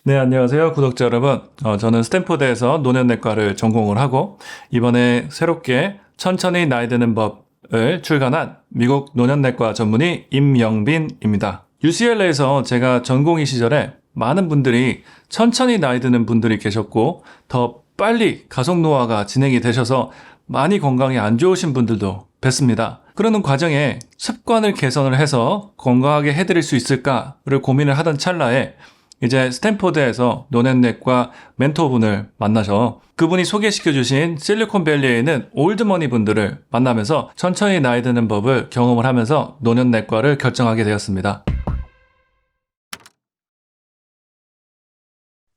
네, 안녕하세요. 구독자 여러분. 저는 스탠포드에서 노년내과를 전공을 하고 이번에 새롭게 천천히 나이 드는 법을 출간한 미국 노년내과 전문의 임영빈입니다. UCLA에서 제가 전공의 시절에 많은 분들이 천천히 나이 드는 분들이 계셨고 더 빨리 가속 노화가 진행이 되셔서 많이 건강이 안 좋으신 분들도 뵀습니다. 그러는 과정에 습관을 개선을 해서 건강하게 해드릴 수 있을까를 고민을 하던 찰나에 이제 스탠포드에서 노년내과 멘토분을 만나서 그분이 소개시켜주신 실리콘밸리에 있는 올드머니 분들을 만나면서 천천히 나이 드는 법을 경험을 하면서 노년내과를 결정하게 되었습니다.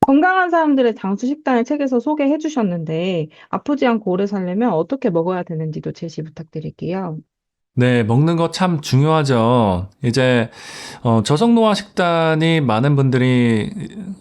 건강한 사람들의 장수 식단을 책에서 소개해 주셨는데, 아프지 않고 오래 살려면 어떻게 먹어야 되는지도 제시 부탁드릴게요. 네, 먹는 거 참 중요하죠. 이제 저속노화 식단이 많은 분들이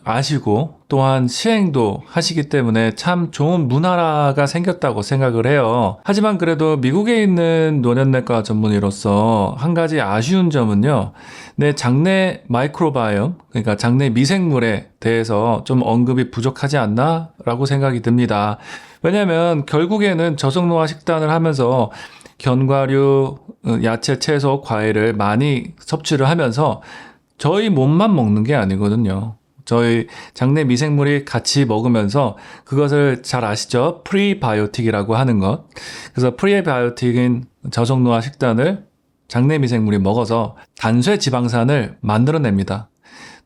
아시고 또한 시행도 하시기 때문에 참 좋은 문화가 생겼다고 생각을 해요. 하지만 그래도 미국에 있는 노년내과 전문의로서 한 가지 아쉬운 점은요. 내 장내 마이크로바이옴, 그러니까 장내 미생물에 대해서 좀 언급이 부족하지 않나? 라고 생각이 듭니다. 왜냐하면 결국에는 저속노화 식단을 하면서 견과류, 야채, 채소, 과일을 많이 섭취를 하면서 저희 몸만 먹는 게 아니거든요. 저희 장내 미생물이 같이 먹으면서 그것을 잘 아시죠? 프리바이오틱이라고 하는 것. 그래서 프리바이오틱인 저속노화 식단을 장내 미생물이 먹어서 단쇄 지방산을 만들어냅니다.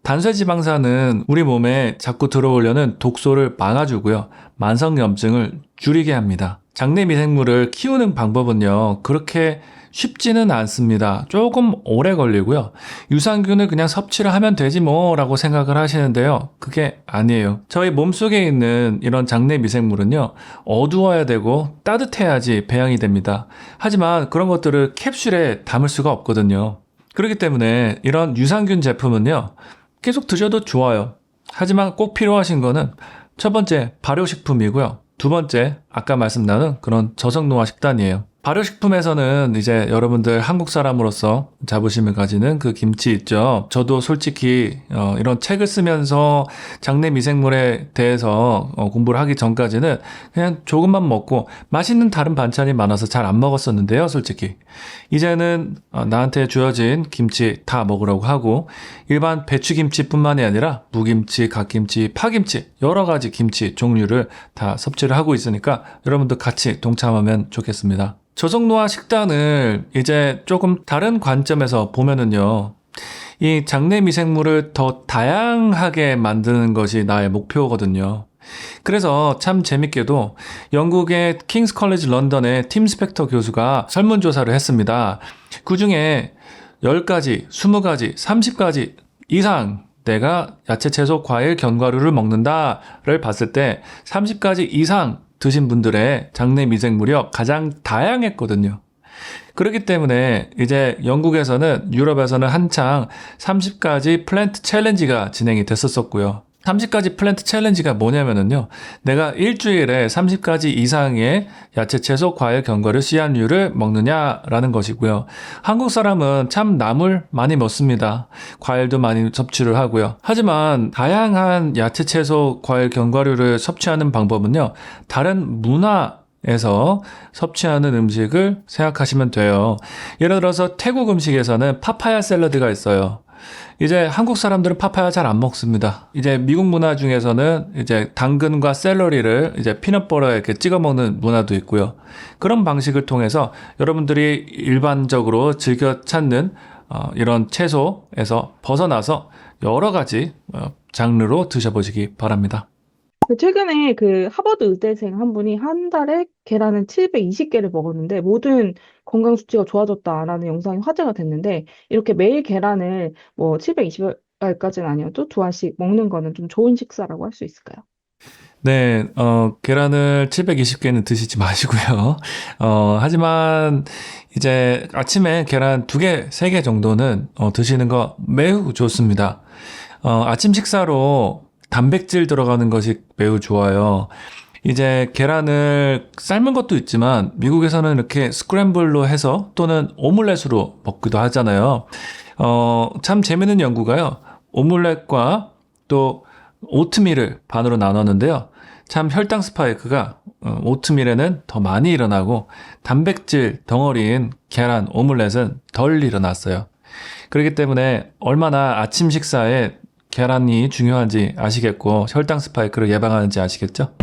단쇄 지방산은 우리 몸에 자꾸 들어오려는 독소를 막아주고요. 만성염증을 줄이게 합니다. 장내 미생물을 키우는 방법은요. 그렇게 쉽지는 않습니다. 조금 오래 걸리고요. 유산균을 그냥 섭취를 하면 되지 뭐라고 생각을 하시는데요. 그게 아니에요. 저희 몸속에 있는 이런 장내 미생물은요. 어두워야 되고 따뜻해야지 배양이 됩니다. 하지만 그런 것들을 캡슐에 담을 수가 없거든요. 그렇기 때문에 이런 유산균 제품은요. 계속 드셔도 좋아요. 하지만 꼭 필요하신 거는 첫 번째 발효식품이고요. 두 번째 아까 말씀 나눈 그런 저속노화 식단이에요. 발효식품에서는 이제 여러분들 한국 사람으로서 자부심을 가지는 그 김치 있죠. 저도 솔직히 이런 책을 쓰면서 장내 미생물에 대해서 공부를 하기 전까지는 그냥 조금만 먹고 맛있는 다른 반찬이 많아서 잘 안 먹었었는데요. 솔직히 이제는 나한테 주어진 김치 다 먹으라고 하고 일반 배추김치뿐만이 아니라 무김치, 갓김치, 파김치 여러 가지 김치 종류를 다 섭취를 하고 있으니까 여러분도 같이 동참하면 좋겠습니다. 저속노화 식단을 이제 조금 다른 관점에서 보면은요. 이 장내 미생물을 더 다양하게 만드는 것이 나의 목표거든요. 그래서 참 재밌게도 영국의 킹스 컬리지 런던의 팀 스펙터 교수가 설문조사를 했습니다. 그 중에 10가지, 20가지, 30가지 이상 내가 야채, 채소, 과일, 견과류를 먹는다를 봤을 때 30가지 이상 드신 분들의 장내 미생물이 가장 다양했거든요. 그렇기 때문에 이제 영국에서는 유럽에서는 한창 30가지 플랜트 챌린지가 진행이 됐었고요. 30가지 플랜트 챌린지가 뭐냐면은요. 내가 일주일에 30가지 이상의 야채, 채소, 과일, 견과류, 씨앗류를 먹느냐라는 것이고요. 한국 사람은 참 나물 많이 먹습니다. 과일도 많이 섭취를 하고요. 하지만 다양한 야채, 채소, 과일, 견과류를 섭취하는 방법은요. 다른 문화에서 섭취하는 음식을 생각하시면 돼요. 예를 들어서 태국 음식에서는 파파야 샐러드가 있어요. 이제 한국 사람들은 파파야 잘 안 먹습니다. 이제 미국 문화 중에서는 이제 당근과 샐러리를 이제 피넛버터에 이렇게 찍어 먹는 문화도 있고요. 그런 방식을 통해서 여러분들이 일반적으로 즐겨 찾는 이런 채소에서 벗어나서 여러 가지 장르로 드셔보시기 바랍니다. 최근에 그 하버드 의대생 한 분이 한 달에 계란을 720개를 먹었는데 모든 건강 수치가 좋아졌다라는 영상이 화제가 됐는데 이렇게 매일 계란을 뭐 720알까지는 아니어도 두 알씩 먹는 거는 좀 좋은 식사라고 할 수 있을까요? 네, 계란을 720개는 드시지 마시고요. 하지만 이제 아침에 계란 2개, 3개 정도는 드시는 거 매우 좋습니다. 아침 식사로 단백질 들어가는 것이 매우 좋아요. 이제 계란을 삶은 것도 있지만 미국에서는 이렇게 스크램블로 해서 또는 오믈렛으로 먹기도 하잖아요. 참 재밌는 연구가요. 오믈렛과 또 오트밀을 반으로 나눴는데요. 참 혈당 스파이크가 오트밀에는 더 많이 일어나고 단백질 덩어리인 계란, 오믈렛은 덜 일어났어요. 그렇기 때문에 얼마나 아침 식사에 계란이 중요한지 아시겠고 혈당 스파이크를 예방하는지 아시겠죠?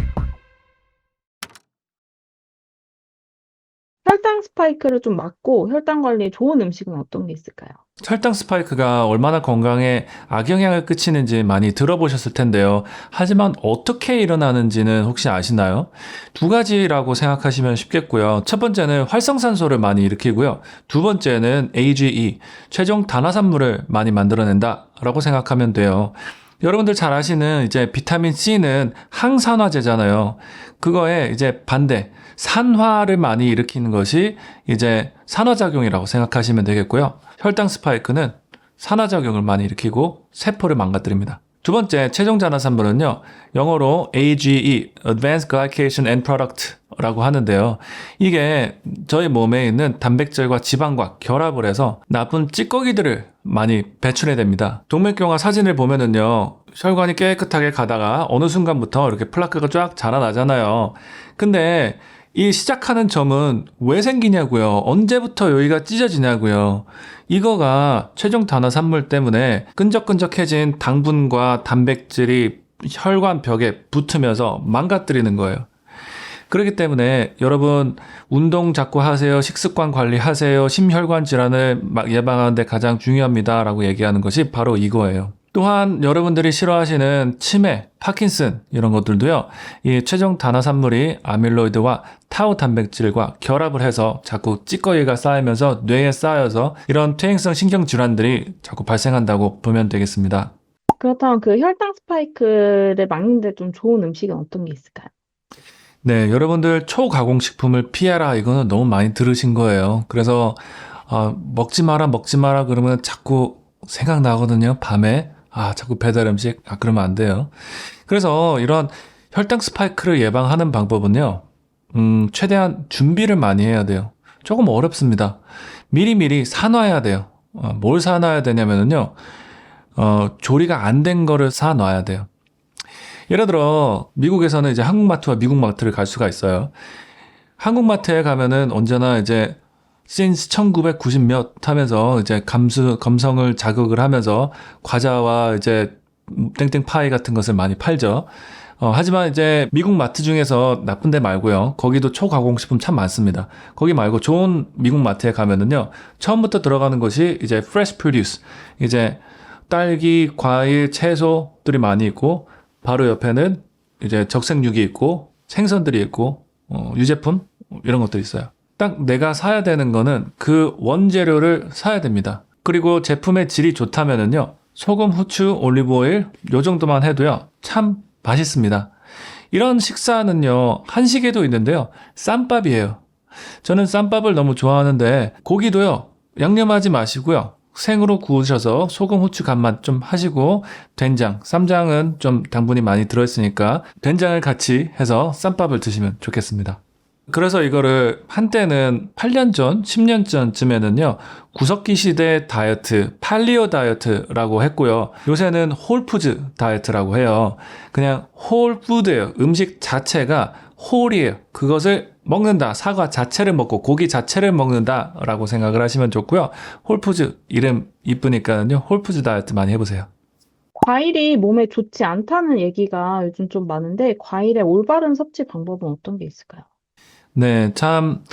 혈당 스파이크를 좀 막고 혈당 관리에 좋은 음식은 어떤 게 있을까요? 혈당 스파이크가 얼마나 건강에 악영향을 끼치는지 많이 들어보셨을 텐데요. 하지만 어떻게 일어나는지는 혹시 아시나요? 두 가지라고 생각하시면 쉽겠고요. 첫 번째는 활성산소를 많이 일으키고요. 두 번째는 AGE, 최종 단화산물을 많이 만들어낸다 라고 생각하면 돼요. 여러분들 잘 아시는 이제 비타민 C는 항산화제잖아요. 그거에 이제 반대, 산화를 많이 일으키는 것이 이제 산화작용이라고 생각하시면 되겠고요. 혈당 스파이크는 산화작용을 많이 일으키고 세포를 망가뜨립니다. 두 번째, 최종 단화산물은요, 영어로 AGE, Advanced Glycation End Product 라고 하는데요. 이게 저희 몸에 있는 단백질과 지방과 결합을 해서 나쁜 찌꺼기들을 많이 배출해냅니다. 동맥경화 사진을 보면은요, 혈관이 깨끗하게 가다가 어느 순간부터 이렇게 플라크가 쫙 자라나잖아요. 근데 이 시작하는 점은 왜 생기냐고요? 언제부터 여기가 찢어지냐고요? 이거가 최종 단화산물 때문에 끈적끈적해진 당분과 단백질이 혈관 벽에 붙으면서 망가뜨리는 거예요. 그렇기 때문에 여러분 운동 자꾸 하세요. 식습관 관리하세요. 심혈관 질환을 예방하는 데 가장 중요합니다. 라고 얘기하는 것이 바로 이거예요. 또한 여러분들이 싫어하시는 치매, 파킨슨 이런 것들도요. 이 최종 단화산물이 아밀로이드와 타우 단백질과 결합을 해서 자꾸 찌꺼기가 쌓이면서 뇌에 쌓여서 이런 퇴행성 신경질환들이 자꾸 발생한다고 보면 되겠습니다. 그렇다면 그 혈당 스파이크를 막는 데 좀 좋은 음식은 어떤 게 있을까요? 네, 여러분들 초가공식품을 피해라 이거는 너무 많이 들으신 거예요. 그래서 먹지 마라 그러면 자꾸 생각나거든요. 밤에 자꾸 배달 음식 그러면 안 돼요. 그래서 이런 혈당 스파이크를 예방하는 방법은요. 최대한 준비를 많이 해야 돼요. 조금 어렵습니다. 미리미리 사놔야 돼요. 뭘 사놔야 되냐면요. 조리가 안 된 거를 사놔야 돼요. 예를 들어 미국에서는 이제 한국마트와 미국마트를 갈 수가 있어요. 한국마트에 가면은 언제나 이제 since 1990 몇 하면서 이제 감성을 자극을 하면서 과자와 이제 땡땡 파이 같은 것을 많이 팔죠. 하지만 이제 미국 마트 중에서 나쁜 데 말고요. 거기도 초가공식품 참 많습니다. 거기 말고 좋은 미국 마트에 가면은요. 처음부터 들어가는 것이 이제 fresh produce. 이제 딸기, 과일, 채소들이 많이 있고 바로 옆에는 이제 적색육이 있고 생선들이 있고 유제품 이런 것들이 있어요. 딱 내가 사야 되는 거는 그 원재료를 사야 됩니다. 그리고 제품의 질이 좋다면은요. 소금, 후추, 올리브오일 요 정도만 해도요. 참 맛있습니다. 이런 식사는요. 한식에도 있는데요. 쌈밥이에요. 저는 쌈밥을 너무 좋아하는데 고기도요. 양념하지 마시고요. 생으로 구우셔서 소금, 후추 간만 좀 하시고 된장, 쌈장은 좀 당분이 많이 들어있으니까 된장을 같이 해서 쌈밥을 드시면 좋겠습니다. 그래서 이거를 한때는 8년 전, 10년 전쯤에는요. 구석기 시대 다이어트, 팔리오 다이어트라고 했고요. 요새는 홀푸드 다이어트라고 해요. 그냥 홀푸드예요. 음식 자체가 홀이에요. 그것을 먹는다. 사과 자체를 먹고 고기 자체를 먹는다 라고 생각을 하시면 좋고요. 홀푸드 이름 이쁘니까요. 홀푸드 다이어트 많이 해보세요. 과일이 몸에 좋지 않다는 얘기가 요즘 좀 많은데 과일의 올바른 섭취 방법은 어떤 게 있을까요? 네, 참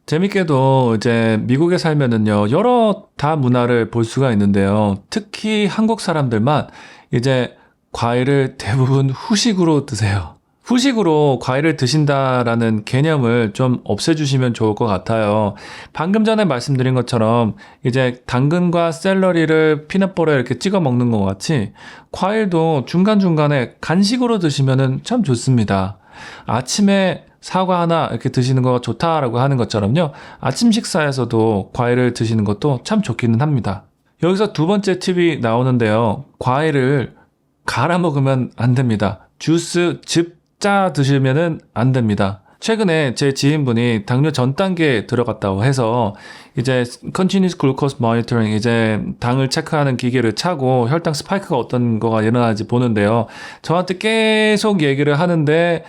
재밌게도 이제 미국에 살면은요, 여러 다 문화를 볼 수가 있는데요. 특히 한국 사람들만 이제 과일을 대부분 후식으로 드세요. 후식으로 과일을 드신다라는 개념을 좀 없애주시면 좋을 것 같아요. 방금 전에 말씀드린 것처럼 이제 당근과 샐러리를 피넛버터에 이렇게 찍어 먹는 것 같이 과일도 중간중간에 간식으로 드시면은 참 좋습니다. 아침에 사과 하나 이렇게 드시는 거 좋다라고 하는 것처럼요. 아침 식사에서도 과일을 드시는 것도 참 좋기는 합니다. 여기서 두 번째 팁이 나오는데요. 과일을 갈아 먹으면 안 됩니다. 주스, 즙, 짜 드시면은 안 됩니다. 최근에 제 지인분이 당뇨 전 단계에 들어갔다고 해서 이제 Continuous Glucose Monitoring, 이제 당을 체크하는 기계를 차고 혈당 스파이크가 어떤 거가 일어나는지 보는데요. 저한테 계속 얘기를 하는데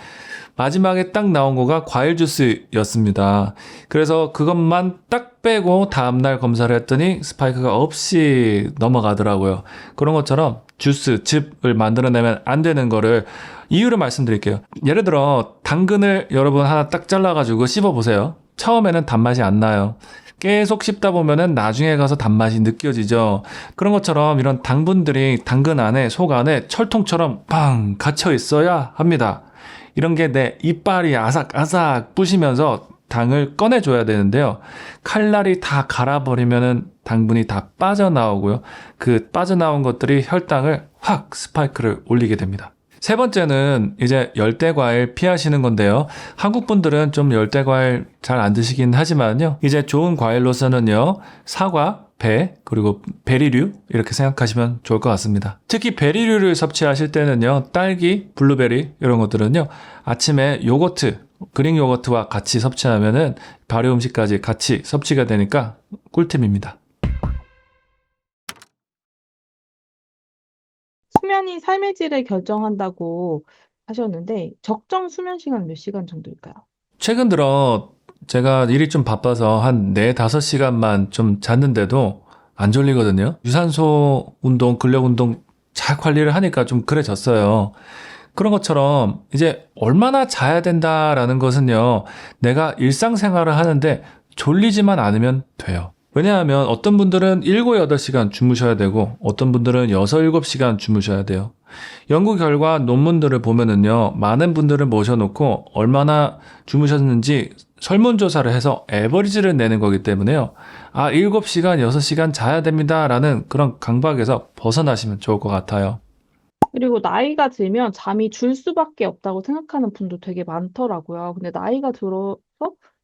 마지막에 딱 나온 거가 과일 주스였습니다. 그래서 그것만 딱 빼고 다음날 검사를 했더니 스파이크가 없이 넘어가더라고요. 그런 것처럼 주스, 즙을 만들어내면 안 되는 거를 이유를 말씀드릴게요. 예를 들어 당근을 여러분 하나 딱 잘라가지고 씹어보세요. 처음에는 단맛이 안 나요. 계속 씹다 보면은 나중에 가서 단맛이 느껴지죠. 그런 것처럼 이런 당분들이 당근 안에, 속 안에 철통처럼 팡 갇혀 있어야 합니다. 이런 게 내 이빨이 아삭아삭 부시면서 당을 꺼내줘야 되는데요. 칼날이 다 갈아버리면은 당분이 다 빠져나오고요. 그 빠져나온 것들이 혈당을 확 스파이크를 올리게 됩니다. 세 번째는 이제 열대과일 피하시는 건데요. 한국 분들은 좀 열대과일 잘 안 드시긴 하지만요. 이제 좋은 과일로서는요. 사과, 배, 그리고 베리류 이렇게 생각하시면 좋을 것 같습니다. 특히 베리류를 섭취하실 때는요. 딸기, 블루베리 이런 것들은요. 아침에 요거트, 그릭 요거트와 같이 섭취하면은 발효 음식까지 같이 섭취가 되니까 꿀팁입니다. 수면이 삶의 질을 결정한다고 하셨는데, 적정 수면 시간 몇 시간 정도일까요? 최근 들어 제가 일이 좀 바빠서 한 4, 5시간만 좀 잤는데도 안 졸리거든요. 유산소 운동, 근력 운동 잘 관리를 하니까 좀 그래졌어요. 그런 것처럼 이제 얼마나 자야 된다라는 것은요. 내가 일상생활을 하는데 졸리지만 않으면 돼요. 왜냐하면 어떤 분들은 7, 8시간 주무셔야 되고 어떤 분들은 6, 7시간 주무셔야 돼요. 연구 결과 논문들을 보면은요. 많은 분들을 모셔놓고 얼마나 주무셨는지 설문조사를 해서 에버리지를 내는 거기 때문에요. 7시간, 6시간 자야 됩니다라는 그런 강박에서 벗어나시면 좋을 것 같아요. 그리고 나이가 들면 잠이 줄 수밖에 없다고 생각하는 분도 되게 많더라고요. 근데 나이가 들어서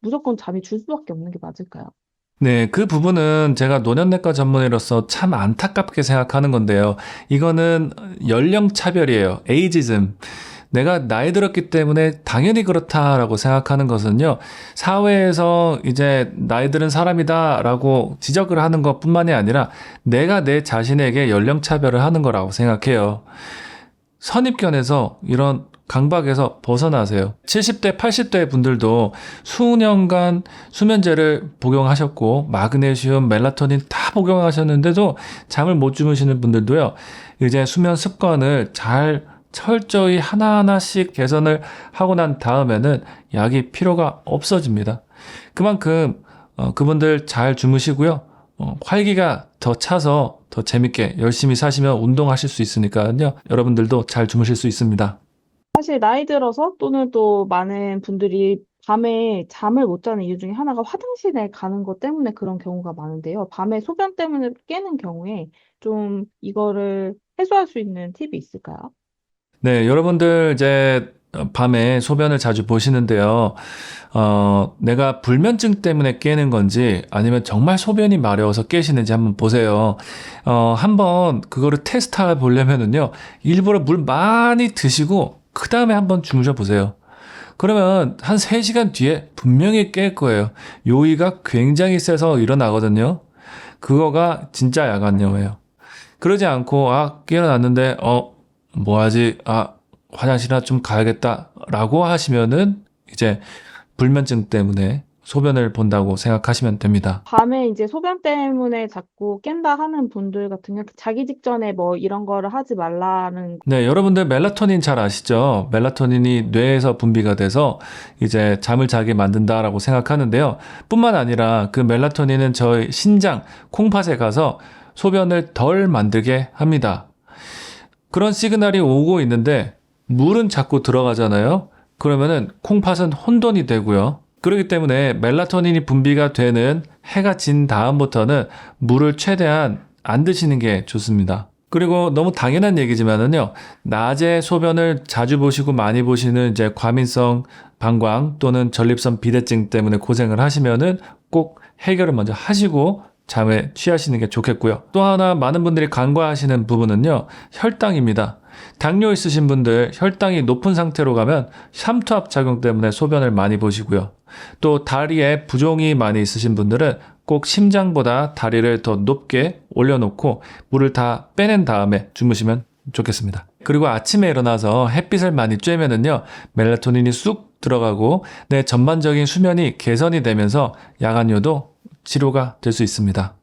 무조건 잠이 줄 수밖에 없는 게 맞을까요? 네, 그 부분은 제가 노년내과 전문의로서 참 안타깝게 생각하는 건데요. 이거는 연령 차별이에요. 에이지즘. 내가 나이 들었기 때문에 당연히 그렇다라고 생각하는 것은요. 사회에서 이제 나이 들은 사람이다라고 지적을 하는 것뿐만이 아니라 내가 내 자신에게 연령 차별을 하는 거라고 생각해요. 선입견에서 이런 강박에서 벗어나세요. 70대, 80대 분들도 수년간 수면제를 복용하셨고 마그네슘, 멜라토닌 다 복용하셨는데도 잠을 못 주무시는 분들도요. 이제 수면 습관을 잘 철저히 하나하나씩 개선을 하고 난 다음에는 약이 필요가 없어집니다. 그만큼 그분들 잘 주무시고요. 활기가 더 차서 더 재밌게 열심히 사시면 운동하실 수 있으니까요. 여러분들도 잘 주무실 수 있습니다. 사실 나이 들어서 또는 또 많은 분들이 밤에 잠을 못 자는 이유 중에 하나가 화장실에 가는 것 때문에 그런 경우가 많은데요. 밤에 소변 때문에 깨는 경우에 좀 이거를 해소할 수 있는 팁이 있을까요? 네, 여러분들 이제 밤에 소변을 자주 보시는데요. 내가 불면증 때문에 깨는 건지 아니면 정말 소변이 마려워서 깨시는지 한번 보세요. 한번 그거를 테스트해 보려면은요. 일부러 물 많이 드시고 그 다음에 한번 주무셔 보세요. 그러면 한 3시간 뒤에 분명히 깰 거예요. 요의가 굉장히 세서 일어나거든요. 그거가 진짜 야간요예요. 그러지 않고 깨어났는데 뭐하지? 화장실이나 좀 가야겠다라고 하시면은 이제 불면증 때문에 소변을 본다고 생각하시면 됩니다. 밤에 이제 소변 때문에 자꾸 깬다 하는 분들 같은 경우 자기 직전에 뭐 이런 거를 하지 말라는. 네, 여러분들 멜라토닌 잘 아시죠? 멜라토닌이 뇌에서 분비가 돼서 이제 잠을 자게 만든다라고 생각하는데요. 뿐만 아니라 그 멜라토닌은 저희 신장, 콩팥에 가서 소변을 덜 만들게 합니다. 그런 시그널이 오고 있는데 물은 자꾸 들어가잖아요. 그러면은 콩팥은 혼돈이 되고요. 그렇기 때문에 멜라토닌이 분비가 되는 해가 진 다음부터는 물을 최대한 안 드시는 게 좋습니다. 그리고 너무 당연한 얘기지만은요. 낮에 소변을 자주 보시고 많이 보시는 이제 과민성 방광 또는 전립선 비대증 때문에 고생을 하시면은 꼭 해결을 먼저 하시고 잠에 취하시는 게 좋겠고요. 또 하나 많은 분들이 간과하시는 부분은요. 혈당입니다. 당뇨 있으신 분들 혈당이 높은 상태로 가면 삼투압 작용 때문에 소변을 많이 보시고요. 또 다리에 부종이 많이 있으신 분들은 꼭 심장보다 다리를 더 높게 올려놓고 물을 다 빼낸 다음에 주무시면 좋겠습니다. 그리고 아침에 일어나서 햇빛을 많이 쬐면은요, 멜라토닌이 쑥 들어가고 내 전반적인 수면이 개선이 되면서 야간뇨도 치료가 될 수 있습니다.